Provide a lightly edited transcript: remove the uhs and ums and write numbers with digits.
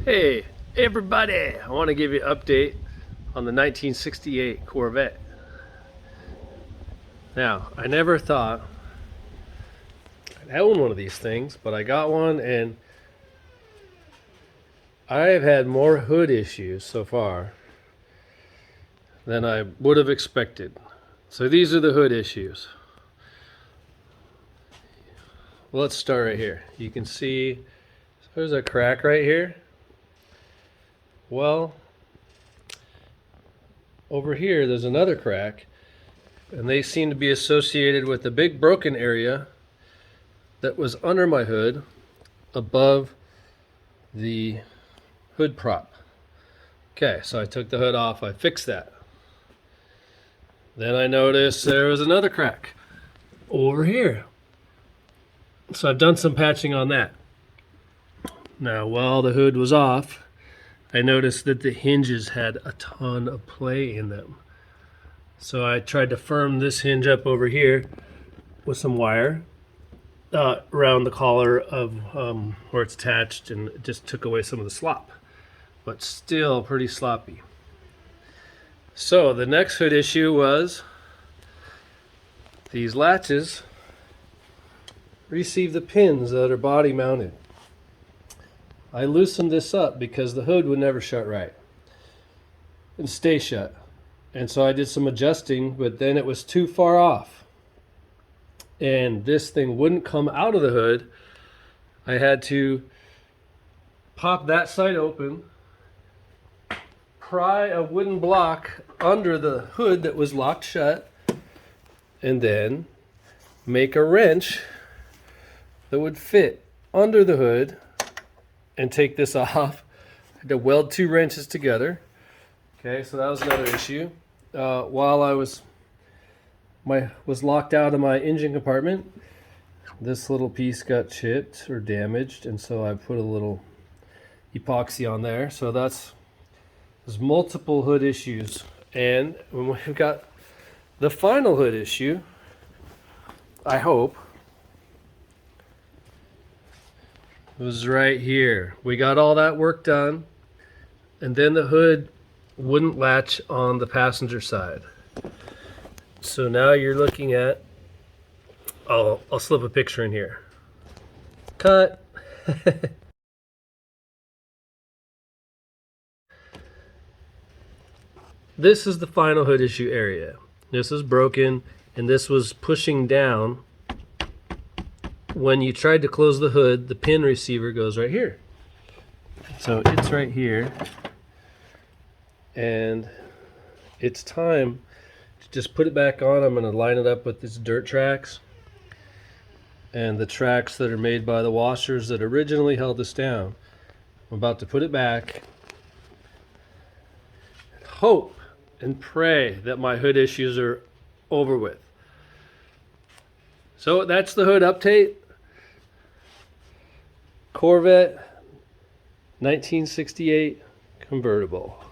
Hey everybody, I want to give you an update on the 1968 Corvette. Now, I never thought I'd own one of these things, but I got one and I've had more hood issues so far than I would have expected. So these are the hood issues. Well, let's start right here. You can see there's a crack right here. Well, over here there's another crack, and they seem to be associated with the big broken area that was under my hood above the hood prop. Okay, so I took the hood off, I fixed that. Then I noticed there was another crack over here. So I've done some patching on that. Now, while the hood was off, I noticed that the hinges had a ton of play in them. So I tried to firm this hinge up over here with some wire around the collar of where it's attached, and it just took away some of the slop, but still pretty sloppy. So the next hood issue was these latches receive the pins that are body mounted. I loosened this up because the hood would never shut right and stay shut. And so I did some adjusting, but then it was too far off. And this thing wouldn't come out of the hood. I had to pop that side open, pry a wooden block under the hood that was locked shut, and then make a wrench that would fit under the hood and take this off. I had to weld two wrenches together. Okay, so that was another issue. While I was locked out of my engine compartment, this little piece got chipped or damaged, and so I put a little epoxy on there. So there's multiple hood issues, and when we've got the final hood issue, I hope, it was right here. We got all that work done, and then the hood wouldn't latch on the passenger side. So now you're looking at, I'll slip a picture in here. Cut. This is the final hood issue area. This is broken, and this was pushing down. When you tried to close the hood, the pin receiver goes right here. So it's right here, and it's time to just put it back on. I'm going to line it up with these dirt tracks and the tracks that are made by the washers that originally held this down. I'm about to put it back, hope and pray that my hood issues are over with. So that's the hood update. Corvette 1968 convertible.